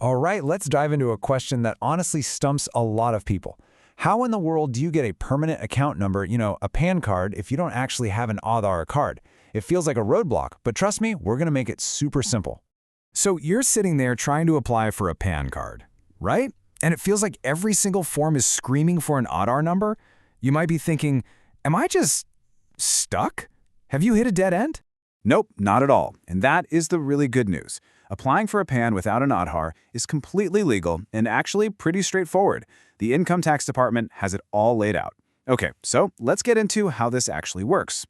All right, let's dive into a question that honestly stumps a lot of people. How in the world do you get a permanent account number, a PAN card, if you don't actually have an Aadhaar card? It feels like a roadblock, but trust me, we're going to make it super simple. So you're sitting there trying to apply for a PAN card, right? And it feels like every single form is screaming for an Aadhaar number. You might be thinking, am I just stuck? Have you hit a dead end? Nope, not at all. And that is the really good news. Applying for a PAN without an Aadhaar is completely legal and actually pretty straightforward. The Income Tax Department has it all laid out. Okay, so let's get into how this actually works.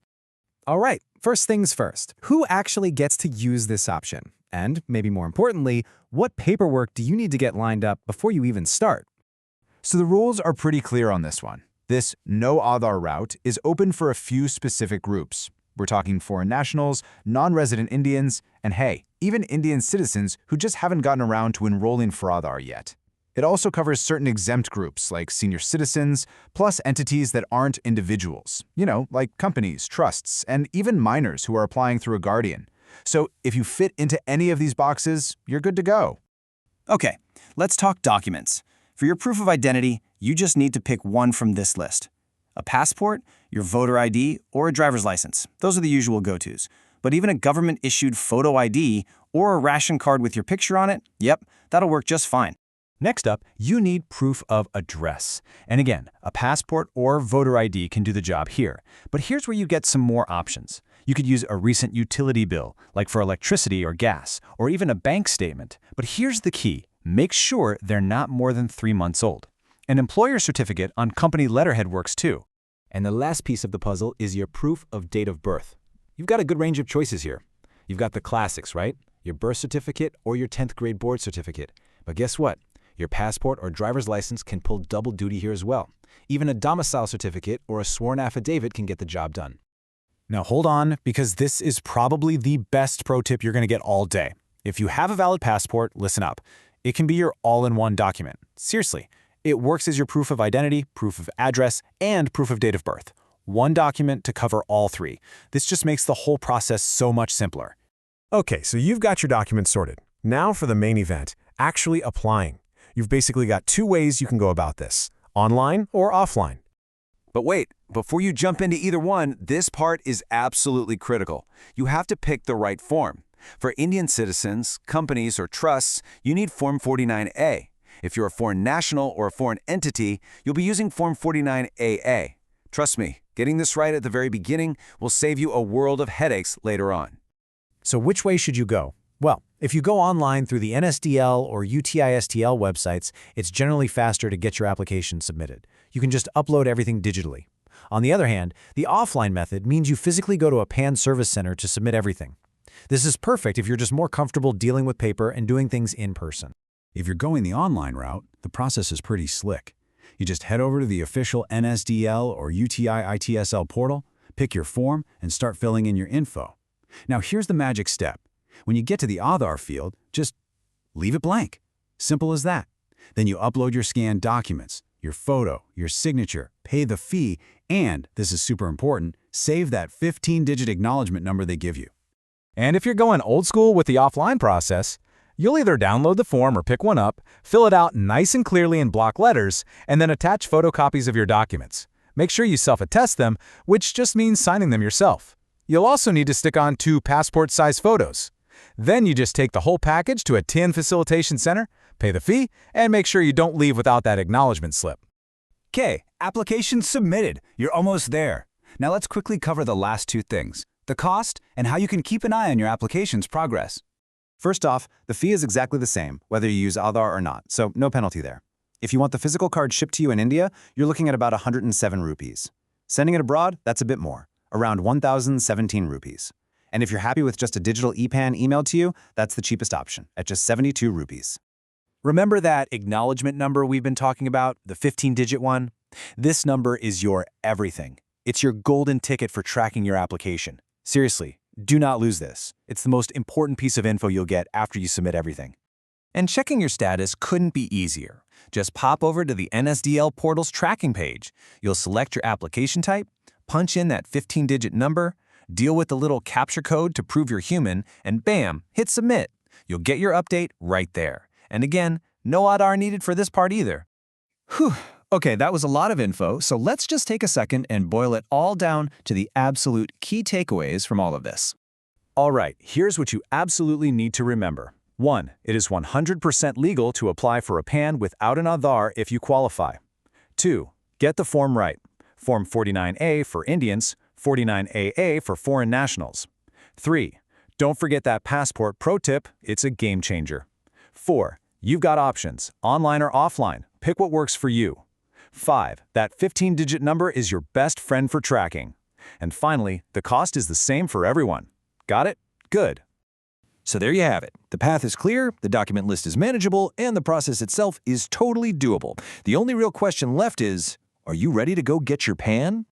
All right, first things first. Who actually gets to use this option? And maybe more importantly, what paperwork do you need to get lined up before you even start? So the rules are pretty clear on this one. This no Aadhaar route is open for a few specific groups. We're talking foreign nationals, non-resident Indians, and hey, even Indian citizens who just haven't gotten around to enrolling for Aadhaar yet. It also covers certain exempt groups like senior citizens, plus entities that aren't individuals, like companies, trusts, and even minors who are applying through a guardian. So if you fit into any of these boxes, you're good to go. Okay, let's talk documents. For your proof of identity, you just need to pick one from this list. A passport, your voter ID, or a driver's license. Those are the usual go-tos. But even a government-issued photo ID or a ration card with your picture on it, yep, that'll work just fine. Next up, you need proof of address. And again, a passport or voter ID can do the job here. But here's where you get some more options. You could use a recent utility bill, like for electricity or gas, or even a bank statement. But here's the key. Make sure they're not more than 3 months old. An employer certificate on company letterhead works too. And the last piece of the puzzle is your proof of date of birth. You've got a good range of choices here. You've got the classics, right? Your birth certificate or your 10th grade board certificate. But guess what? Your passport or driver's license can pull double duty here as well. Even a domicile certificate or a sworn affidavit can get the job done. Now hold on, because this is probably the best pro tip you're going to get all day. If you have a valid passport, listen up. It can be your all-in-one document. Seriously. It works as your proof of identity, proof of address, and proof of date of birth. One document to cover all three. This just makes the whole process so much simpler. Okay, so you've got your documents sorted. Now for the main event, actually applying. You've basically got 2 ways you can go about this, online or offline. But wait, before you jump into either one, this part is absolutely critical. You have to pick the right form. For Indian citizens, companies, or trusts, you need Form 49A. If you're a foreign national or a foreign entity, you'll be using Form 49AA. Trust me, getting this right at the very beginning will save you a world of headaches later on. So which way should you go? Well, if you go online through the NSDL or UTISTL websites, it's generally faster to get your application submitted. You can just upload everything digitally. On the other hand, the offline method means you physically go to a PAN service center to submit everything. This is perfect if you're just more comfortable dealing with paper and doing things in person. If you're going the online route, the process is pretty slick. You just head over to the official NSDL or UTI-ITSL portal, pick your form, and start filling in your info. Now here's the magic step. When you get to the Aadhaar field, just leave it blank. Simple as that. Then you upload your scanned documents, your photo, your signature, pay the fee, and, this is super important, save that 15-digit acknowledgement number they give you. And if you're going old school with the offline process, you'll either download the form or pick one up, fill it out nice and clearly in block letters, and then attach photocopies of your documents. Make sure you self-attest them, which just means signing them yourself. You'll also need to stick on 2 passport-size photos. Then you just take the whole package to a TIN facilitation center, pay the fee, and make sure you don't leave without that acknowledgement slip. Okay, application submitted. You're almost there. Now let's quickly cover the last 2 things, the cost and how you can keep an eye on your application's progress. First off, the fee is exactly the same, whether you use Aadhaar or not, so no penalty there. If you want the physical card shipped to you in India, you're looking at about 107 rupees. Sending it abroad, that's a bit more, around 1,017 rupees. And if you're happy with just a digital EPAN emailed to you, that's the cheapest option, at just 72 rupees. Remember that acknowledgement number we've been talking about, the 15-digit one? This number is your everything. It's your golden ticket for tracking your application. Seriously, do not lose this. It's the most important piece of info you'll get after you submit everything. And checking your status couldn't be easier. Just pop over to the NSDL portal's tracking page. You'll select your application type, punch in that 15-digit number, deal with the little capture code to prove you're human, and bam, hit submit. You'll get your update right there. And again, no Aadhaar needed for this part either. Whew. Okay, that was a lot of info, so let's just take a second and boil it all down to the absolute key takeaways from all of this. All right, here's what you absolutely need to remember. 1. It is 100% legal to apply for a PAN without an Aadhaar if you qualify. 2. Get the form right. Form 49A for Indians, 49AA for foreign nationals. 3. Don't forget that passport pro tip, it's a game changer. 4. You've got options, online or offline. Pick what works for you. 5. That 15-digit number is your best friend for tracking. And finally, the cost is the same for everyone. Got it? Good. So there you have it. The path is clear, the document list is manageable, and the process itself is totally doable. The only real question left is, are you ready to go get your PAN?